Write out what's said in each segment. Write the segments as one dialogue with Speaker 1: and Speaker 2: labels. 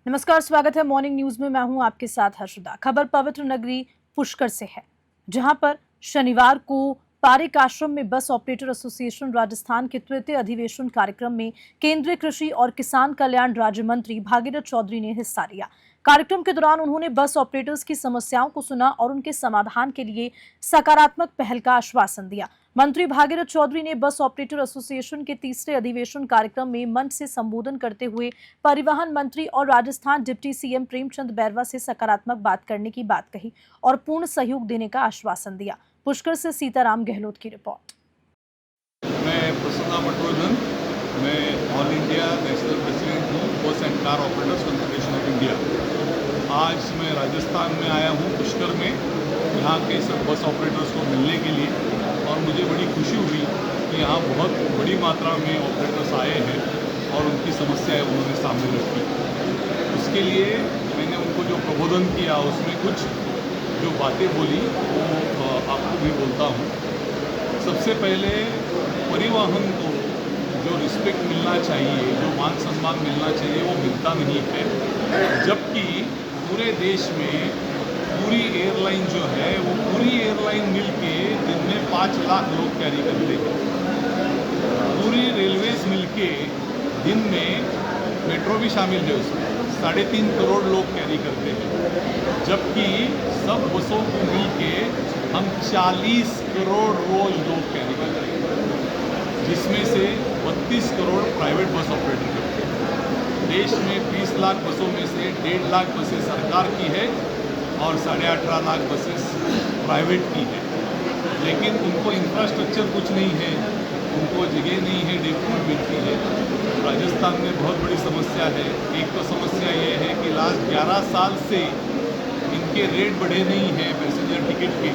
Speaker 1: नमस्कार, स्वागत है मॉर्निंग न्यूज में। मैं हूं आपके साथ हर्षदा। खबर पवित्र नगरी पुष्कर से है, जहां पर शनिवार को पारेक आश्रम में बस ऑपरेटर एसोसिएशन राजस्थान के तृतीय अधिवेशन कार्यक्रम में केंद्रीय कृषि और किसान कल्याण राज्य मंत्री भागीरथ चौधरी ने हिस्सा लिया। कार्यक्रम के दौरान उन्होंने बस ऑपरेटर्स की समस्याओं को सुना और उनके समाधान के लिए सकारात्मक पहल का आश्वासन दिया। मंत्री भागीरथ चौधरी ने बस ऑपरेटर एसोसिएशन के तीसरे अधिवेशन कार्यक्रम में मंच से संबोधन करते हुए परिवहन मंत्री और राजस्थान डिप्टी सीएम प्रेमचंद बैरवा से सकारात्मक बात करने की बात कही और पूर्ण सहयोग देने का आश्वासन दिया। पुष्कर से सीताराम गहलोत की रिपोर्ट।
Speaker 2: मैं प्रसन्ना पटवर्धन, मैं ऑल इंडिया नेशनल प्रेसिडेंट हूँ बस and car operators confederation of India. आज मैं राजस्थान में आया हूँ पुष्कर में, यहाँ के सब बस ऑपरेटर्स को मिलने के लिए, और मुझे बड़ी खुशी हुई कि यहाँ बहुत बड़ी मात्रा में ऑपरेटर्स आए हैं और उनकी समस्याएं उन्होंने सामने रखी। उसके लिए मैंने उनको जो प्रबोधन किया उसमें कुछ जो बातें बोली वो आपको भी बोलता हूँ। सबसे पहले परिवहन को जो रिस्पेक्ट मिलना चाहिए, जो मान सम्मान मिलना चाहिए, वो मिलता नहीं है। जबकि पूरे देश में पूरी एयरलाइन जो है वो पूरी एयरलाइन मिल के दिन में 5 लाख लोग कैरी करते हैं। पूरी रेलवेज मिल के दिन में मेट्रो भी शामिल है उसमें 3.5 करोड़ लोग कैरी करते हैं। जबकि सब बसों को मिल के हम 40 करोड़ रोज लोग कैरी करते हैं, जिसमें से 32 करोड़ प्राइवेट बस ऑपरेटर करते हैं। देश में 20 लाख बसों में से 1.5 लाख बसें सरकार की है और 18.5 लाख बसेस प्राइवेट की है। लेकिन उनको इंफ्रास्ट्रक्चर कुछ नहीं है, उनको जगह नहीं है, डेवलपमेंट मिलती है। राजस्थान में बहुत बड़ी समस्या है। एक तो समस्या ये है कि लास्ट 11 साल से इनके रेट बढ़े नहीं हैं पैसेंजर टिकट के।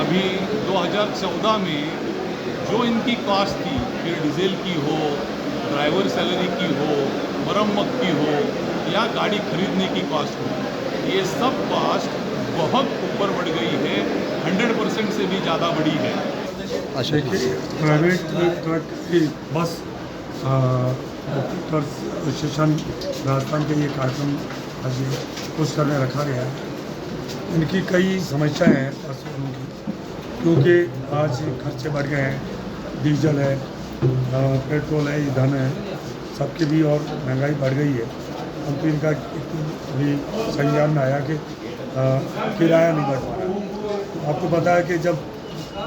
Speaker 2: अभी 2014 में जो इनकी कॉस्ट थी, फिर डीजल की हो, ड्राइवर सैलरी की हो, मरम्मत की हो या गाड़ी खरीदने की कॉस्ट हो, ये सब कॉस्ट बहुत ऊपर बढ़ गई है, 100% से भी ज़्यादा बढ़ी है।
Speaker 3: देखिए, प्राइवेट ट्रक की बस ऑपरेटर्स एसोसिएशन राजस्थान के ये कार्यक्रम आज पुष्कर में रखा गया है। इनकी कई समस्याएं हैं परिवहन की, क्योंकि आज खर्चे बढ़ गए हैं, डीजल है, पेट्रोल है, ईंधन है, सबकी भी और महंगाई बढ़ गई है। परंतु इनका भी संज्ञान में आया कि किराया नहीं बढ़ पा रहा है। आपको पता है कि जब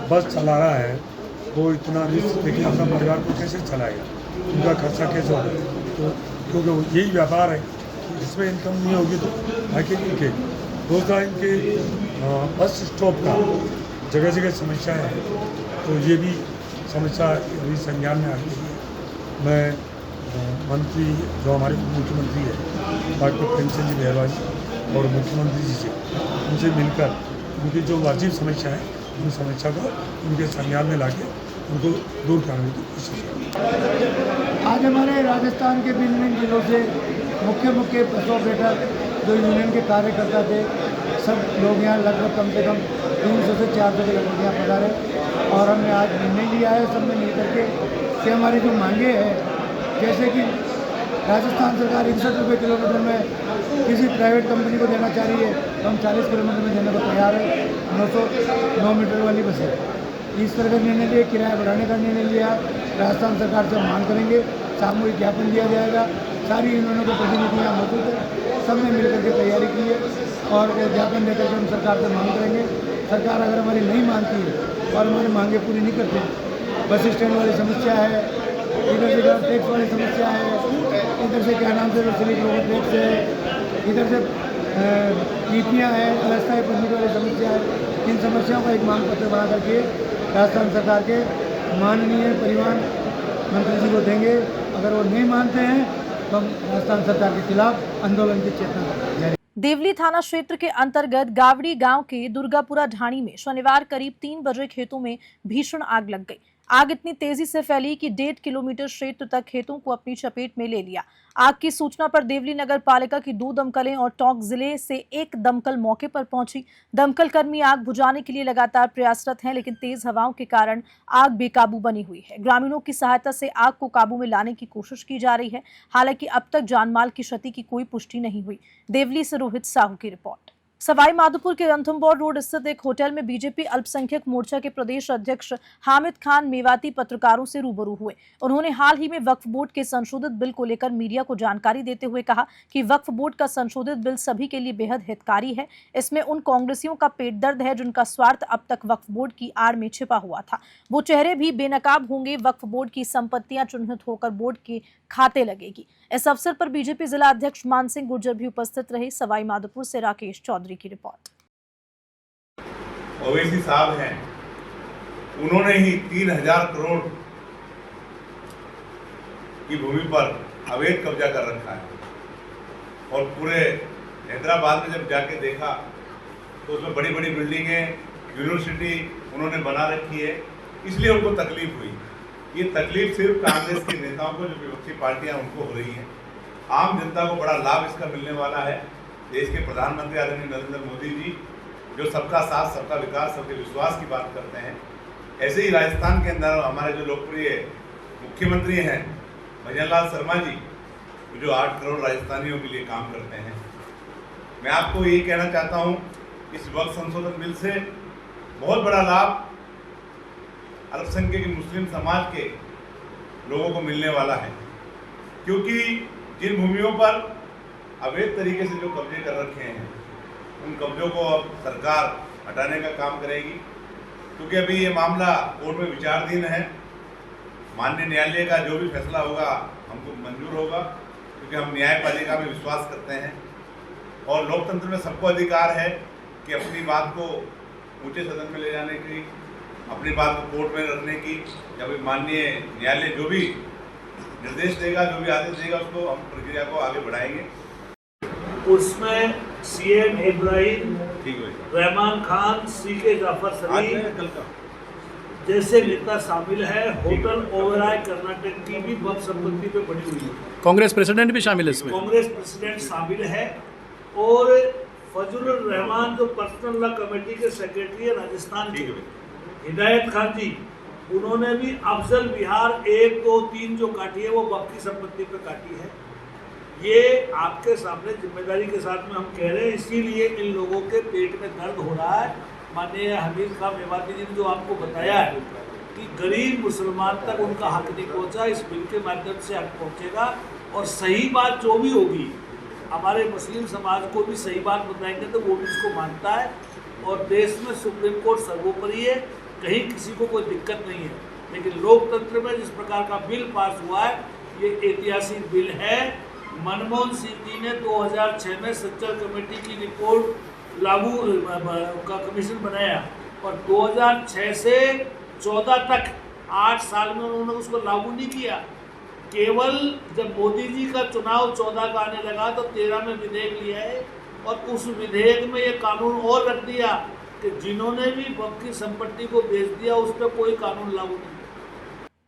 Speaker 3: बस चला रहा है वो इतना रिस्क लेके अपना परिवार को कैसे चलाएगा, उनका खर्चा कैसे होगा। तो क्योंकि यही व्यापार है, इसमें इनकम नहीं होगी तो आगे इनके दूसरा इनके बस स्टॉप का जगह जगह समस्या है। तो ये भी समस्या अभी संज्ञान में आ गई है। मैं मंत्री जो हमारे मुख्यमंत्री है डॉक्टर प्रेमचंद जी बैरवा जी और मुख्यमंत्री जी से उनसे मिलकर उनकी जो वाजिब समस्या है उन समस्या को उनके संज्ञान में लाके उनको दूर करने की कोशिश करें।
Speaker 4: आज हमारे राजस्थान के भिन्न भिन्न जिलों से मुख्य बस ऑपरेटर जो यूनियन के कार्यकर्ता थे, सब लोग यहाँ लगभग कम से कम 300 से 400 के लगभग यहाँ पधारे और हमने आज निर्णय लिया है सब में मिल करके कि हमारी जो मांगे हैं, जैसे कि राजस्थान सरकार 61 रुपये किलोमीटर में किसी प्राइवेट कंपनी को देना चाह रही है, तो हम 40 किलोमीटर में देने को तैयार है। 909 मीटर वाली बसें इस तरह का निर्णय लिया, किराया बढ़ाने का निर्णय लिया। राजस्थान सरकार से मांग करेंगे, सामूहिक ज्ञापन दिया जाएगा। सारी यूनियनों के प्रतिनिधि यहाँ मौजूद है, सब ने मिलकर के तैयारी की है और ज्ञापन देकर के हम सरकार से मांग करेंगे। सरकार अगर हमारी नहीं मानती है और हमारी मांगे पूरी नहीं करते, बस स्टैंड वाली समस्या है, इधर से टैक्स वाली समस्या है, इधर से क्या नाम से स्लिप लोगों टैक्स है, इधर से टीपियाँ हैं, अस्थायी परमिट वाली समस्या है। इन समस्याओं का एक मांग पत्र बना करके राजस्थान सरकार के माननीय परिवहन मंत्री जी को देंगे। अगर वो नहीं मानते हैं तो हम राजस्थान सरकार के खिलाफ आंदोलन की चेतना जारी।
Speaker 1: देवली थाना क्षेत्र के अंतर्गत गावड़ी गांव के दुर्गापुरा ढाणी में शनिवार करीब 3 बजे खेतों में भीषण आग लग गई। आग इतनी तेजी से फैली कि 1.5 किलोमीटर क्षेत्र तक खेतों को अपनी चपेट में ले लिया। आग की सूचना पर देवली नगर पालिका की 2 दमकलें और टोंक जिले से 1 दमकल मौके पर पहुंची। दमकल कर्मी आग बुझाने के लिए लगातार प्रयासरत हैं, लेकिन तेज हवाओं के कारण आग बेकाबू बनी हुई है। ग्रामीणों की सहायता से आग को काबू में लाने की कोशिश की जा रही है। हालांकि अब तक जानमाल की क्षति की कोई पुष्टि नहीं हुई। देवली से रोहित साहू की रिपोर्ट। सवाई माधोपुर के रणथंभौर रोड स्थित एक होटल में बीजेपी अल्पसंख्यक मोर्चा के प्रदेश अध्यक्ष हामिद खान मेवाती पत्रकारों से रूबरू हुए। उन्होंने हाल ही में वक्फ बोर्ड के संशोधित बिल को लेकर मीडिया को जानकारी देते हुए कहा कि वक्फ बोर्ड का संशोधित बिल सभी के लिए बेहद हितकारी है। इसमें उन कांग्रेसियों का पेट दर्द है जिनका स्वार्थ अब तक वक्फ बोर्ड की आड़ में छिपा हुआ था। वो चेहरे भी बेनकाब होंगे। वक्फ बोर्ड की संपत्तियां चिन्हित होकर बोर्ड के खाते लगेगी। इस अवसर पर बीजेपी जिला अध्यक्ष मान सिंह गुर्जर भी उपस्थित रहे। सवाई माधोपुर से राकेश चौधरी की रिपोर्ट।
Speaker 5: ओवैसी साहब हैं, उन्होंने ही 3000 करोड़ की भूमि पर अवैध कब्जा कर रखा है और पूरे हैदराबाद में जब जाके देखा तो उसमें बड़ी बड़ी बिल्डिंगें, यूनिवर्सिटी उन्होंने बना रखी है। इसलिए उनको तकलीफ हुई। ये तकलीफ सिर्फ कांग्रेस के नेताओं को, जो विपक्षी पार्टियां उनको हो रही हैं। आम जनता को बड़ा लाभ इसका मिलने वाला है। देश के प्रधानमंत्री आदरणीय नरेंद्र मोदी जी जो सबका साथ, सबका विकास, सबके विश्वास की बात करते हैं, ऐसे ही राजस्थान के अंदर हमारे जो लोकप्रिय मुख्यमंत्री हैं भजन लाल शर्मा जी, जो 8 करोड़ राजस्थानियों के लिए काम करते हैं। मैं आपको यही कहना चाहता हूँ, इस वक्फ संशोधन बिल से बहुत बड़ा लाभ अल्पसंख्यक मुस्लिम समाज के लोगों को मिलने वाला है, क्योंकि जिन भूमियों पर अवैध तरीके से जो कब्जे कर रखे हैं उन कब्जों को अब सरकार हटाने का काम करेगी। क्योंकि अभी ये मामला कोर्ट में विचाराधीन है। माननीय न्यायालय का जो भी फैसला होगा हमको मंजूर होगा, क्योंकि हम न्यायपालिका में विश्वास करते हैं और लोकतंत्र में सबको अधिकार है कि अपनी बात को ऊंचे सदन में ले जाने की, अपनी बात को कोर्ट में रखने की। जब माननीय न्यायालय जो भी निर्देश देगा, जो भी आदेश देगा, उसको हम प्रक्रिया को आगे बढ़ाएंगे।
Speaker 6: उसमें सीएम इब्राहिम, रहमान खान, सीके जाफर सलीम जैसे नेता शामिल है। होटल ओबराय कर्नाटक की भी वक्फ संपत्ति पे बनी हुई है।
Speaker 7: कांग्रेस प्रेसिडेंट भी शामिल है इसमें।
Speaker 6: कांग्रेस प्रेसिडेंट शामिल है और फजलुर रहमान जो पर्सनल लॉ कमेटी के सेक्रेटरी है राजस्थान के, हिदायत खान जी, उन्होंने भी अफजल बिहार 1, 2, 3 जो काटी है वो वक्फ की संपत्ति पे काटी है। ये आपके सामने जिम्मेदारी के साथ में हम कह रहे हैं, इसीलिए इन लोगों के पेट में दर्द हो रहा है। माननीय हामिद खान मेवाती जी ने जो आपको बताया है कि गरीब मुसलमान तक उनका हक नहीं पहुंचा, इस बिल के माध्यम से हक पहुंचेगा। और सही बात जो भी होगी, हमारे मुस्लिम समाज को भी सही बात बताएंगे तो वो भी इसको मानता है। और देश में सुप्रीम कोर्ट सर्वोपरि है, कहीं किसी को कोई दिक्कत नहीं है। लेकिन लोकतंत्र में जिस प्रकार का बिल पास हुआ है, ये ऐतिहासिक बिल है। मनमोहन सिंह जी ने 2006 में सच्चर कमेटी की रिपोर्ट लागू का कमीशन बनाया और 2006 से 14 तक 8 साल में उन्होंने उसको लागू नहीं किया। केवल जब मोदी जी का चुनाव 14 का आने लगा तो 13 में विधेयक लिया है और उस विधेयक में ये कानून और रख दिया कि जिन्होंने भी वक्फ की संपत्ति को बेच दिया उस पर कोई कानून लागू नहीं।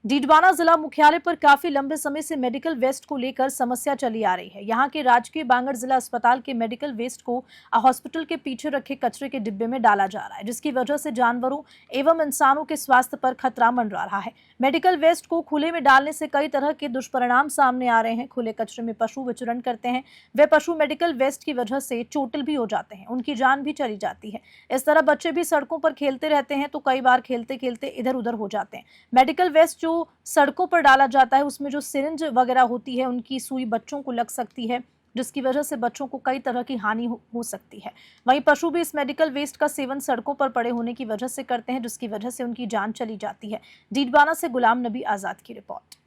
Speaker 1: डीडवाना जिला मुख्यालय पर काफी लंबे समय से मेडिकल वेस्ट को लेकर समस्या चली आ रही है। यहाँ के राजकीय बांगड़ जिला अस्पताल के मेडिकल वेस्ट को हॉस्पिटल के पीछे रखे कचरे के डिब्बे में डाला जा रहा है, जिसकी वजह से जानवरों एवं इंसानों के स्वास्थ्य पर खतरा मंडरा रहा है। मेडिकल वेस्ट को खुले में डालने से कई तरह के दुष्परिणाम सामने आ रहे हैं। खुले कचरे में पशु विचरण करते हैं, वे पशु मेडिकल वेस्ट की वजह से चोटिल भी हो जाते हैं, उनकी जान भी चली जाती है। इस तरह बच्चे भी सड़कों पर खेलते रहते हैं तो कई बार खेलते खेलते इधर उधर हो जाते हैं। मेडिकल वेस्ट जो सड़कों पर डाला जाता है उसमें जो सिरिंज वगैरह होती है उनकी सुई बच्चों को लग सकती है, जिसकी वजह से बच्चों को कई तरह की हानि हो सकती है। वहीं पशु भी इस मेडिकल वेस्ट का सेवन सड़कों पर पड़े होने की वजह से करते हैं, जिसकी वजह से उनकी जान चली जाती है। डीडवाना से गुलाम नबी आजाद की रिपोर्ट।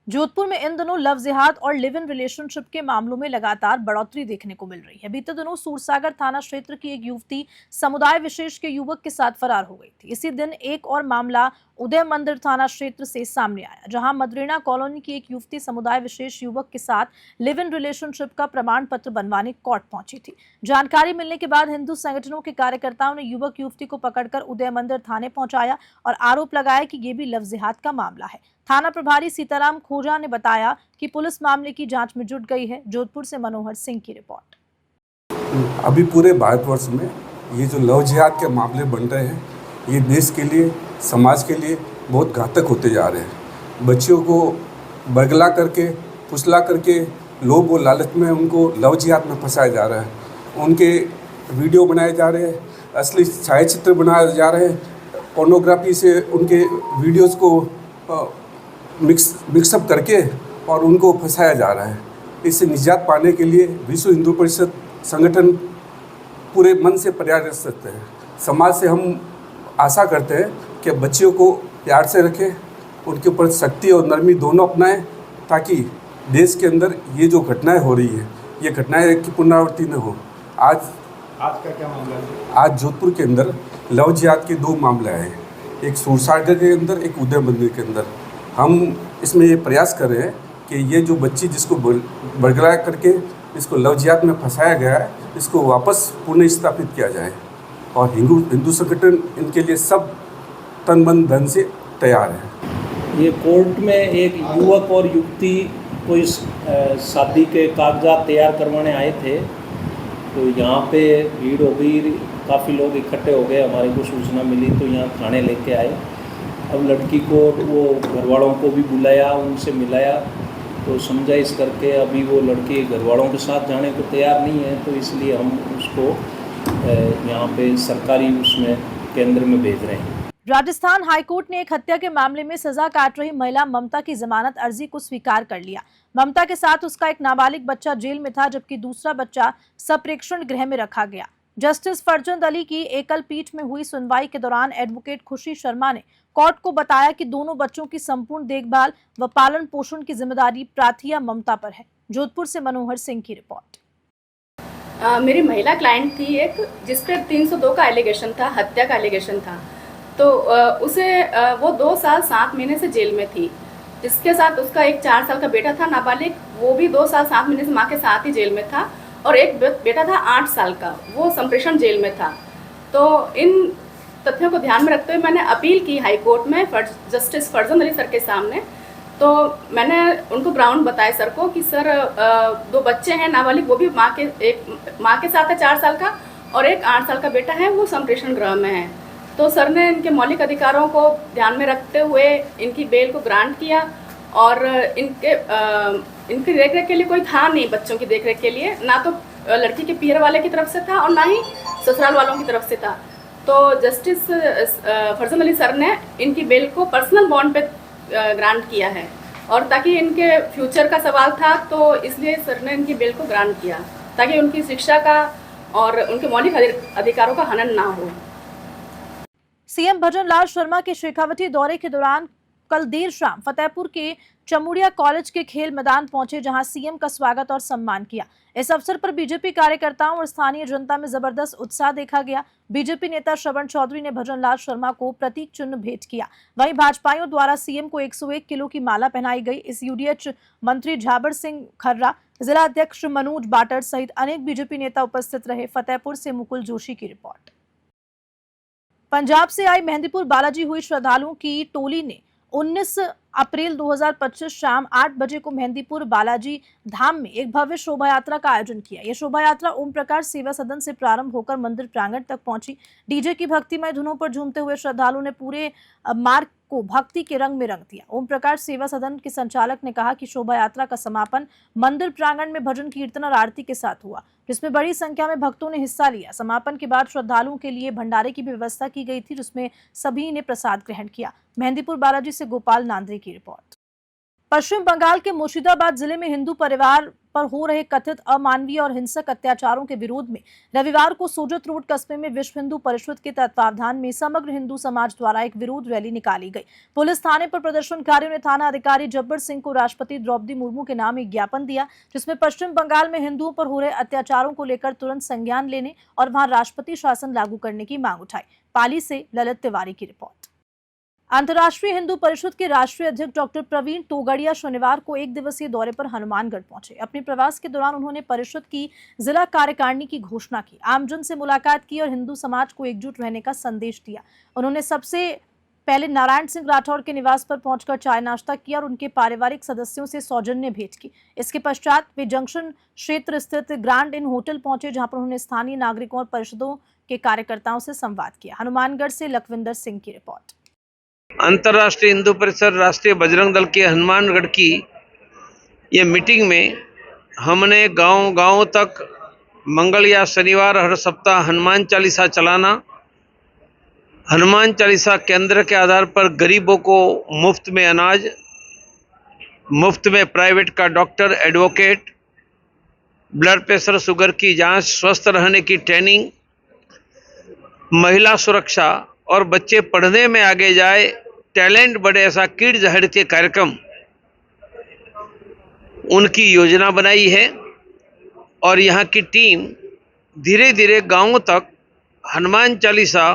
Speaker 1: जोधपुर में इन दिनों लव जिहाद और लिव इन रिलेशनशिप के मामलों में लगातार बढ़ोतरी देखने को मिल रही है। बीते दिनों सूरसागर थाना क्षेत्र की एक युवती समुदाय विशेष के युवक के साथ फरार हो गई थी। इसी दिन एक और मामला उदय मंदिर थाना क्षेत्र से सामने आया, जहां मदरेना कॉलोनी की एक युवती समुदाय विशेष युवक के साथ लिव इन रिलेशनशिप का प्रमाण पत्र बनवाने कोर्ट पहुंची थी। जानकारी मिलने के बाद हिंदू संगठनों के कार्यकर्ताओं ने युवक युवती को पकड़कर उदय मंदिर थाने पहुंचाया और आरोप लगाया कि ये भी लव जिहाद का मामला है। थाना प्रभारी सीताराम खोजा ने बताया कि पुलिस मामले की जांच में जुट गई है। जोधपुर से मनोहर सिंह की रिपोर्ट।
Speaker 8: अभी पूरे भारतवर्ष में ये जो लव जिहाद के मामले बन रहे हैं, ये देश के लिए, समाज के लिए बहुत घातक होते जा रहे हैं। बच्चियों को बरगला करके, फुसला करके, लोभ और लालच में उनको लव जिहाद में फंसाया जा रहा है। उनके वीडियो बनाए जा रहे हैं, असली छायाचित्र बनाए जा रहे हैं, पोर्नोग्राफी से उनके वीडियोज़ को मिक्सअप करके और उनको फंसाया जा रहा है। इससे निजात पाने के लिए विश्व हिंदू परिषद संगठन पूरे मन से प्रयासरत है। समाज से हम आशा करते हैं कि बच्चियों को प्यार से रखें, उनके ऊपर सख्ती और नरमी दोनों अपनाएं, ताकि देश के अंदर ये जो घटनाएं हो रही है, ये घटनाएं की पुनरावृत्ति न हो। आज का क्या मामला है? आज जोधपुर के अंदर लव जिहाद के 2 मामले आए हैं, एक सूरसागर के अंदर, एक उदय मंदिर के अंदर। हम इसमें ये प्रयास कर रहे हैं कि ये जो बच्ची जिसको बरगला करके इसको लव जिहाद में फंसाया गया है, इसको वापस पुनः स्थापित किया जाए और हिंदू संगठन इनके लिए सब तन मन धन से तैयार है।
Speaker 9: ये कोर्ट में एक युवक और युवती को इस शादी के कागजात तैयार करवाने आए थे, तो यहाँ पे भीड़ हो गई, काफ़ी लोग इकट्ठे हो गए। हमारे को सूचना मिली तो यहाँ थाने लेके आए। अब लड़की को वो घर वालों को भी बुलाया, उनसे मिलाया, तो समझाइश करके अभी वो लड़की घर वालों के साथ जाने को तैयार नहीं है, तो इसलिए हम उसको यहाँ पे सरकारी उसमें केंद्र में भेज रहे हैं।
Speaker 1: राजस्थान हाईकोर्ट ने एक हत्या के मामले में सजा काट रही महिला ममता की जमानत अर्जी को स्वीकार कर लिया। ममता के साथ उसका एक नाबालिग बच्चा जेल में था, जबकि दूसरा बच्चा सप्रेक्षण गृह में रखा गया। जस्टिस फरजंद अली की एकल पीठ में हुई सुनवाई के दौरान एडवोकेट खुशी शर्मा ने कोर्ट को बताया कि दोनों बच्चों की संपूर्ण देखभाल व पालन पोषण की जिम्मेदारी प्राथिया ममता पर है। जोधपुर से मनोहर सिंह की रिपोर्ट।
Speaker 10: मेरी महिला क्लाइंट थी एक, जिस पर 302 का एलिगेशन था, हत्या का एलिगेशन था। तो उसे वो 2 साल 7 महीने से जेल में थी। जिसके साथ उसका एक 4 साल का बेटा था नाबालिग, वो भी 2 साल 7 महीने से माँ के साथ ही जेल में था, और एक बेटा था 8 साल का, वो संप्रेषण जेल में था। तो इन तथ्यों को ध्यान में रखते हुए मैंने अपील की हाई कोर्ट में जस्टिस फरजंद अली सर के सामने। तो मैंने उनको ग्राउंड बताया सर को कि सर 2 बच्चे हैं नाबालिग, वो भी माँ के साथ है 4 साल का, और एक 8 साल का बेटा है, वो संप्रेषण गृह में है। तो सर ने इनके मौलिक अधिकारों को ध्यान में रखते हुए इनकी बेल को ग्रांट किया, और इनकी देखरेख के लिए कोई था नहीं, बच्चों की देखरेख के लिए, ना तो लड़की के पीर वाले की तरफ से था और ना ही ससुराल वालों की तरफ से था। तो जस्टिस फरजंद अली सर ने इनकी बेल को पर्सनल बॉन्ड पे ग्रांट किया है, और ताकि इनके फ्यूचर का सवाल था, तो इसलिए सर ने इनकी बेल को ग्रांट किया, ताकि उनकी शिक्षा का और उनके मौलिक अधिकारों का हनन ना हो।
Speaker 1: सीएम भजन लाल शर्मा के शेखावटी दौरे के दौरान कल देर शाम फतेहपुर के चमुड़िया कॉलेज के खेल मैदान पहुंचे, जहां सीएम का स्वागत और सम्मान किया। इस अवसर पर बीजेपी कार्यकर्ताओं और स्थानीय जनता में जबरदस्त उत्साह देखा गया। बीजेपी नेता श्रवण चौधरी ने भजन लाल शर्मा को प्रतीक चिन्ह भेंट किया। वहीं भाजपाइयों द्वारा सीएम को 101 किलो की माला पहनाई गई। इस यूडीएच मंत्री झाबर सिंह खर्रा, जिला अध्यक्ष मनोज बाटर सहित अनेक बीजेपी नेता उपस्थित रहे। फतेहपुर से मुकुल जोशी की रिपोर्ट। पंजाब से आई मेहंदीपुर बालाजी हुई श्रद्धालुओं की टोली ने 19 अप्रैल 2025 शाम 8 बजे को मेहंदीपुर बालाजी धाम में एक भव्य शोभा यात्रा का आयोजन किया। यह शोभा यात्रा ओम प्रकाश सेवा सदन से प्रारंभ होकर मंदिर प्रांगण तक पहुंची। डीजे की भक्तिमय धुनों पर झूमते हुए श्रद्धालुओं ने पूरे मार्ग को भक्ति के रंग में रंग दिया। ओम प्रकाश सेवा सदन के संचालक ने कहा कि शोभा यात्रा का समापन मंदिर प्रांगण में भजन कीर्तन और आरती के साथ हुआ, जिसमें बड़ी संख्या में भक्तों ने हिस्सा लिया। समापन के बाद श्रद्धालुओं के लिए भंडारे की भी व्यवस्था की गई थी, जिसमें सभी ने प्रसाद ग्रहण किया। मेहंदीपुर बालाजी से गोपाल नांद्रे की रिपोर्ट। पश्चिम बंगाल के मुर्शिदाबाद जिले में हिंदू परिवार पर हो रहे कथित अमानवीय और हिंसक अत्याचारों के विरोध में रविवार को सोजत रोड कस्बे में विश्व हिंदू परिषद के तत्वावधान में समग्र हिंदू समाज द्वारा एक विरोध रैली निकाली गई। पुलिस थाने पर प्रदर्शनकारियों ने थाना अधिकारी जब्बर सिंह को राष्ट्रपति द्रौपदी मुर्मू के नाम एक ज्ञापन दिया, जिसमें पश्चिम बंगाल में हिंदुओं पर हो रहे अत्याचारों को लेकर तुरंत संज्ञान लेने और वहां राष्ट्रपति शासन लागू करने की मांग उठाई। पाली से ललित तिवारी की रिपोर्ट। अंतर्राष्ट्रीय हिंदू परिषद के राष्ट्रीय अध्यक्ष डॉक्टर प्रवीण तोगड़िया शनिवार को एक दिवसीय दौरे पर हनुमानगढ़ पहुंचे। अपने प्रवास के दौरान उन्होंने परिषद की जिला कार्यकारिणी की घोषणा की, आमजन से मुलाकात की और हिंदू समाज को एकजुट रहने का संदेश दिया। उन्होंने सबसे पहले नारायण सिंह राठौर के निवास पर पहुंचकर चाय नाश्ता किया और उनके पारिवारिक सदस्यों से सौजन्य भेंट की। इसके पश्चात वे जंक्शन क्षेत्र स्थित ग्रांड इन होटल पहुंचे, जहां पर उन्होंने स्थानीय नागरिकों और परिषदों के कार्यकर्ताओं से संवाद किया। हनुमानगढ़ से लखविंदर सिंह की रिपोर्ट।
Speaker 11: अंतर्राष्ट्रीय हिंदू परिषद राष्ट्रीय बजरंग दल के हनुमानगढ़ की ये मीटिंग में हमने गांव तक मंगल या शनिवार हर सप्ताह हनुमान चालीसा चलाना, हनुमान चालीसा केंद्र के आधार पर गरीबों को मुफ्त में अनाज, मुफ्त में प्राइवेट का doctor, advocate, blood pressure, sugar की जांच, स्वस्थ रहने की ट्रेनिंग, महिला सुरक्षा और बच्चे पढ़ने में आगे जाए, टैलेंट बढ़े, ऐसा किड्स हेड के कार्यक्रम उनकी योजना बनाई है। और यहाँ की टीम धीरे धीरे गांवों तक हनुमान चालीसा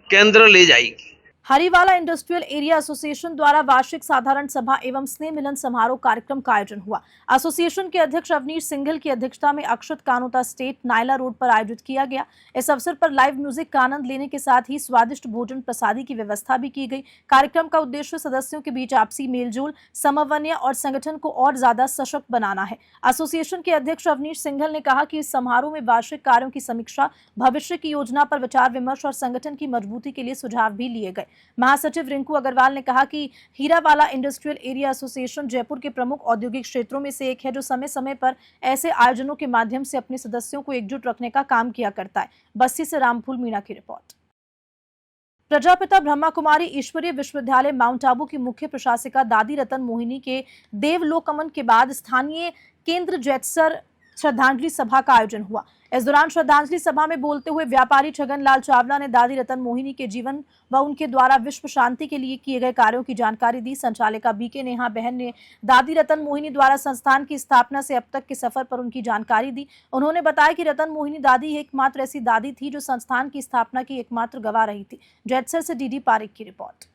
Speaker 11: केंद्र ले जाएगी।
Speaker 1: हरिवाला इंडस्ट्रियल एरिया एसोसिएशन द्वारा वार्षिक साधारण सभा एवं स्नेह मिलन समारोह कार्यक्रम का आयोजन हुआ। एसोसिएशन के अध्यक्ष अवनीश सिंघल की अध्यक्षता में अक्षत कानोता स्टेट नायला रोड पर आयोजित किया गया। इस अवसर पर लाइव म्यूजिक का आनंद लेने के साथ ही स्वादिष्ट भोजन प्रसादी की व्यवस्था भी की गई। कार्यक्रम का उद्देश्य सदस्यों के बीच आपसी मेलजोल, समन्वय और संगठन को और ज्यादा सशक्त बनाना है। एसोसिएशन के अध्यक्ष अवनीश सिंघल ने कहा कि इस समारोह में वार्षिक कार्यों की समीक्षा, भविष्य की योजना पर विचार विमर्श और संगठन की मजबूती के लिए सुझाव भी लिए गए। महासचिव रिंकू अग्रवाल ने कहा कि हीरावाला इंडस्ट्रियल एरिया एसोसिएशन जयपुर के प्रमुख औद्योगिक क्षेत्रों में से एक है, जो समय समय पर ऐसे आयोजनों के माध्यम से अपने सदस्यों को एकजुट रखने का काम किया करता है। बस्सी से रामफूल मीणा की रिपोर्ट। प्रजापिता ब्रह्मा कुमारी ईश्वरीय विश्वविद्यालय माउंट आबू की मुख्य प्रशासिका दादी रतन मोहिनी के देवलोकमन के बाद स्थानीय केंद्र जैतसर श्रद्धांजलि सभा का आयोजन हुआ। इस दौरान श्रद्धांजलि सभा में बोलते हुए व्यापारी छगन लाल चावला ने दादी रतन मोहिनी के जीवन व उनके द्वारा विश्व शांति के लिए किए गए कार्यों की जानकारी दी। संचालिका बीके नेहा बहन ने दादी रतन मोहिनी द्वारा संस्थान की स्थापना से अब तक के सफर पर उनकी जानकारी दी। उन्होंने बताया कि रतन मोहिनी दादी एकमात्र ऐसी दादी थी जो संस्थान की स्थापना की एकमात्र गवाह रही थी। जैतसर से डीडी पारिक की रिपोर्ट।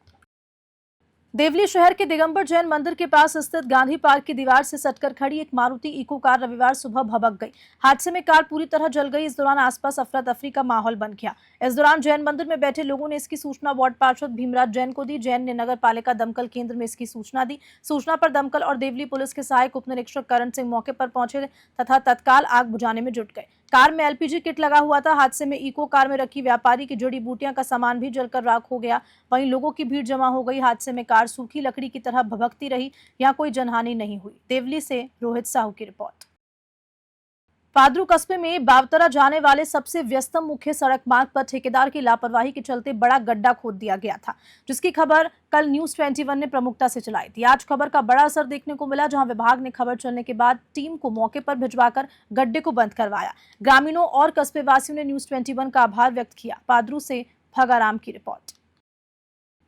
Speaker 1: देवली शहर के दिगंबर जैन मंदिर के पास स्थित गांधी पार्क की दीवार से सटकर खड़ी एक मारुति इको कार रविवार सुबह भभक गई। हादसे में कार पूरी तरह जल गई। इस दौरान आसपास अफरा तफरी का माहौल बन गया। इस दौरान जैन मंदिर में बैठे लोगों ने इसकी सूचना वार्ड पार्षद भीमराज जैन को दी। जैन ने नगर पालिका दमकल केंद्र में इसकी सूचना दी। सूचना पर दमकल और देवली पुलिस के सहायक उप निरीक्षक करण सिंह मौके पर पहुंचे तथा तत्काल आग बुझाने में जुट गए। कार में एलपीजी किट लगा हुआ था। हादसे में इको कार में रखी व्यापारी की जड़ी बूटियां का सामान भी जलकर राख हो गया। वहीं लोगों की भीड़ जमा हो गई। हादसे में कार सूखी लकड़ी की तरह भभकती रही। यहां कोई जनहानि नहीं हुई। देवली से रोहित साहू की रिपोर्ट। पादरू कस्बे में बावतरा जाने वाले सबसे व्यस्तम मुख्य सड़क मार्ग पर ठेकेदार की लापरवाही के चलते बड़ा गड्ढा खोद दिया गया था, जिसकी खबर कल न्यूज 21 ने प्रमुखता से चलाई थी। आज खबर का बड़ा असर देखने को मिला, जहां विभाग ने खबर चलने के बाद टीम को मौके पर भिजवाकर गड्ढे को बंद करवाया। ग्रामीणों और कस्बे वासियों ने न्यूज 21 का आभार व्यक्त किया। पादरू से भगाराम की रिपोर्ट।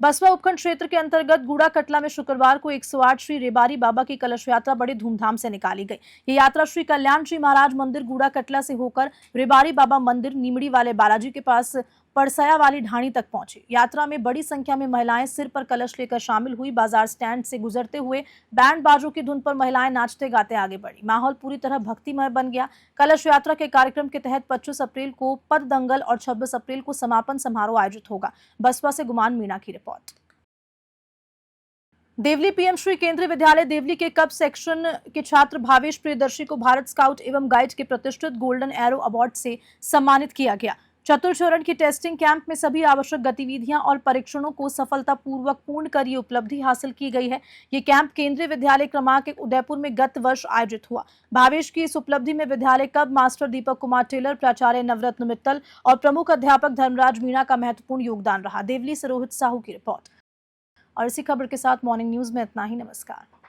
Speaker 1: बसवा उपखंड क्षेत्र के अंतर्गत गूड़ा कटला में शुक्रवार को 108 श्री रेबारी बाबा की कलश यात्रा बड़ी धूमधाम से निकाली गई। ये यात्रा श्री कल्याण जी महाराज मंदिर गूड़ा कटला से होकर रेबारी बाबा मंदिर नीमड़ी वाले बालाजी के पास पड़सया वाली ढाणी तक पहुंची। यात्रा में बड़ी संख्या में महिलाएं सिर पर कलश लेकर शामिल हुई। बाजार स्टैंड से गुजरते हुए बैंड बाजों की धुन पर महिलाएं नाचते गाते आगे बढ़ी। माहौल पूरी तरह भक्तिमय बन गया। कलश यात्रा के कार्यक्रम के तहत 25 अप्रैल को पद दंगल और 26 अप्रैल को समापन समारोह आयोजित होगा। बसपा से गुमान मीणा की रिपोर्ट। देवली पीएम श्री केंद्रीय विद्यालय देवली के कब सेक्शन के छात्र भावेश प्रियदर्शी को भारत स्काउट एवं गाइड के प्रतिष्ठित गोल्डन एरो अवार्ड से सम्मानित किया गया। चतुर्चरण की टेस्टिंग कैंप में सभी आवश्यक गतिविधियां और परीक्षणों को सफलतापूर्वक पूर्ण कर ये उपलब्धि हासिल की गई है। ये कैंप केंद्रीय विद्यालय क्रमांक 1 उदयपुर में गत वर्ष आयोजित हुआ। भावेश की इस उपलब्धि में विद्यालय कब मास्टर दीपक कुमार टेलर, प्राचार्य नवरत्न मित्तल और प्रमुख अध्यापक धर्मराज मीणा का महत्वपूर्ण योगदान रहा। देवली से रोहित साहू की रिपोर्ट। और इसी खबर के साथ मॉर्निंग न्यूज में इतना ही। नमस्कार।